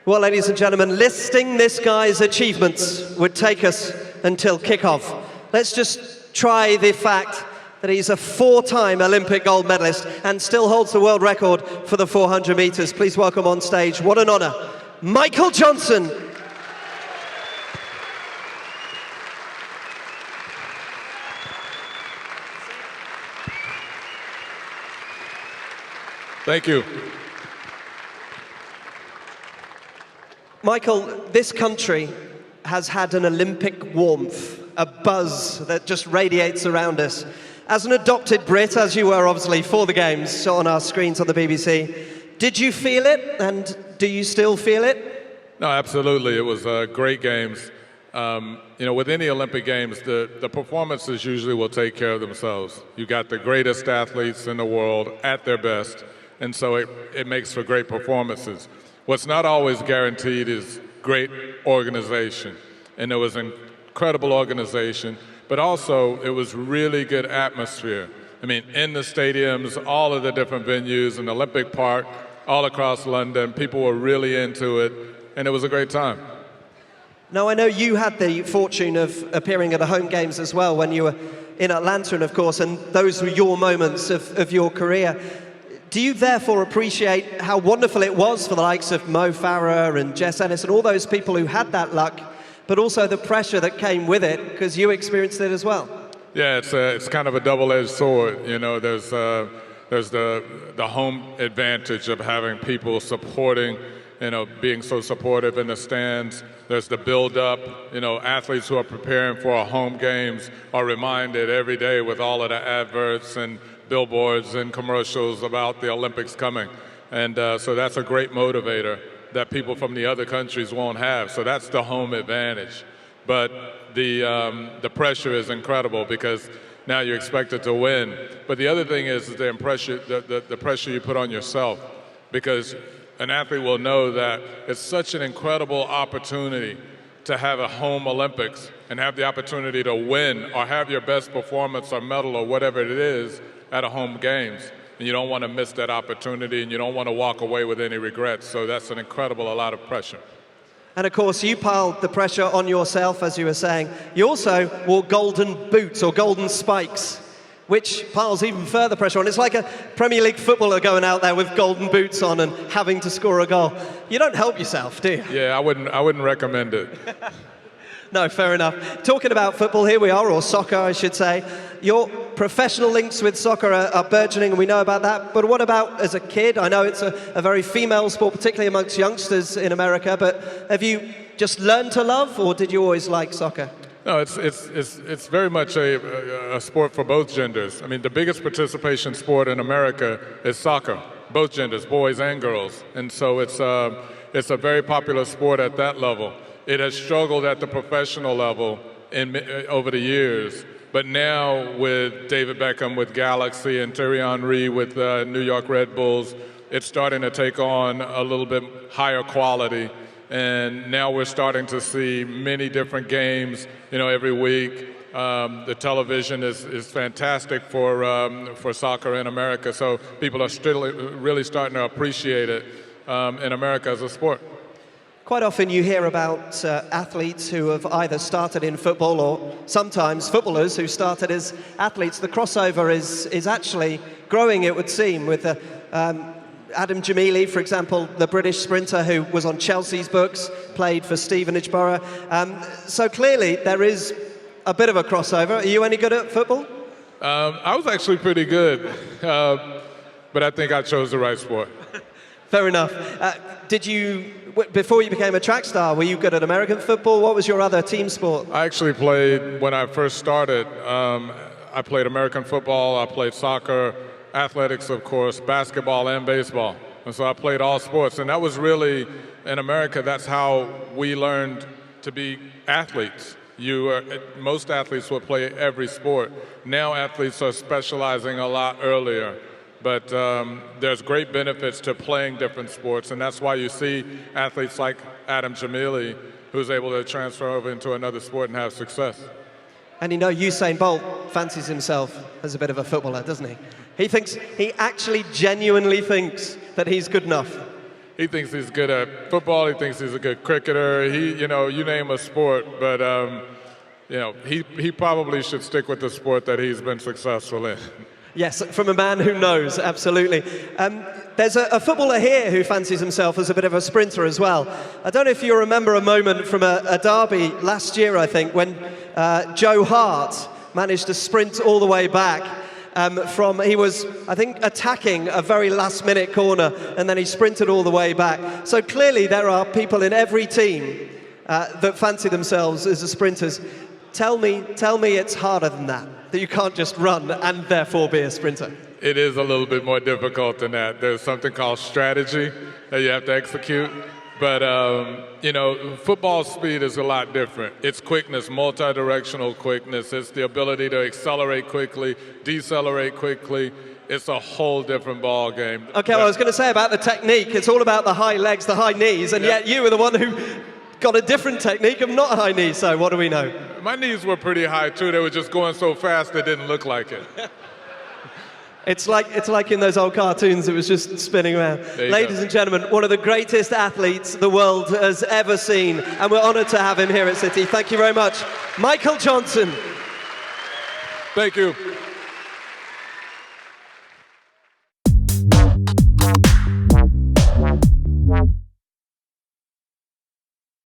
Well, ladies and gentlemen, listing this guy's achievements would take us until kickoff. Let's just try the fact that he's a 4-time Olympic gold medalist and still holds the world record for the 400 meters. Please welcome on stage, what an honor, Michael Johnson. Thank you. Michael, this country has had an Olympic warmth, a buzz that just radiates around us. As an adopted Brit, as you were obviously for the Games on our screens on the BBC, did you feel it, and do you still feel it? No, absolutely. It was great Games. With any Olympic Games, the performances usually will take care of themselves. You got the greatest athletes in the world at their best, and so it makes for great performances. What's not always guaranteed is great organization, and there was incredible organization, but also it was really good atmosphere. I mean, in the stadiums, all of the different venues, in Olympic Park, all across London, people were really into it, and it was a great time. Now, I know you had the fortune of appearing at the home games as well when you were in Atlanta, and of course, and those were your moments of your career. Do you therefore appreciate how wonderful it was for the likes of Mo Farah and Jess Ennis and all those people who had that luck, but also the pressure that came with it, because you experienced it as well? Yeah, it's kind of a double-edged sword. You know, there's the home advantage of having people supporting, being so supportive in the stands. There's the build-up. Athletes who are preparing for our home games are reminded every day with all of the adverts and billboards and commercials about the Olympics coming. And so that's a great motivator that people from the other countries won't have. So that's the home advantage. But the pressure is incredible because now you're expected to win. But the other thing is the pressure you put on yourself, because an athlete will know that it's such an incredible opportunity to have a home Olympics and have the opportunity to win or have your best performance or medal or whatever it is at a home games. And you don't want to miss that opportunity, and you don't want to walk away with any regrets. So that's an incredible, a lot of pressure. And of course, you piled the pressure on yourself, as you were saying. You also wore golden boots or golden spikes, which piles even further pressure on. It's like a Premier League footballer going out there with golden boots on and having to score a goal. You don't help yourself, do you? Yeah, I wouldn't recommend it. No, fair enough. Talking about football, here we are, or soccer, I should say. Your professional links with soccer are burgeoning, and we know about that. But what about as a kid? I know it's a very female sport, particularly amongst youngsters in America, but have you just learned to love, or did you always like soccer? No, it's very much a sport for both genders. I mean, the biggest participation sport in America is soccer, both genders, boys and girls. And so it's a very popular sport at that level. It has struggled at the professional level over the years, but now with David Beckham with Galaxy and Thierry Henry with New York Red Bulls, it's starting to take on a little bit higher quality. And now we're starting to see many different games, every week. The television is fantastic for soccer in America, so people are still really starting to appreciate it in America as a sport. Quite often you hear about athletes who have either started in football or sometimes footballers who started as athletes. The crossover is actually growing, it would seem, with Adam Jamili, for example, the British sprinter who was on Chelsea's books, played for Stevenage Borough. So clearly there is a bit of a crossover. Are you any good at football? I was actually pretty good, but I think I chose the right sport. Fair enough. Before you became a track star, were you good at American football? What was your other team sport? I actually played, when I first started, I played American football, I played soccer, athletics, of course, basketball and baseball. And so I played all sports. And that was really, in America, that's how we learned to be athletes. Most athletes will play every sport. Now athletes are specializing a lot earlier. But there's great benefits to playing different sports, and that's why you see athletes like Adam Jamili, who's able to transfer over into another sport and have success. And Usain Bolt fancies himself as a bit of a footballer, doesn't he? He actually genuinely thinks that he's good enough. he thinks he's good at football. He thinks he's a good cricketer. You name a sport, but he probably should stick with the sport that he's been successful in. Yes, from a man who knows, absolutely. There's a footballer here who fancies himself as a bit of a sprinter as well. I don't know if you remember a moment from a derby last year, I think, when Joe Hart managed to sprint all the way back he was, I think, attacking a very last-minute corner, and then he sprinted all the way back. So clearly there are people in every team that fancy themselves as the sprinters. Tell me it's harder than that you can't just run and therefore be a sprinter. It is a little bit more difficult than that. There's something called strategy that you have to execute. But, football speed is a lot different. It's quickness, multi-directional quickness. It's the ability to accelerate quickly, decelerate quickly. It's a whole different ball game. Okay, well, I was going to say about the technique. It's all about the high legs, the high knees, and yet you were the one who got a different technique of not high knees. So what do we know? My knees were pretty high, too. They were just going so fast it didn't look like it. It's like in those old cartoons, it was just spinning around. Ladies and gentlemen, one of the greatest athletes the world has ever seen, and we're honoured to have him here at City. Thank you very much. Michael Johnson. Thank you.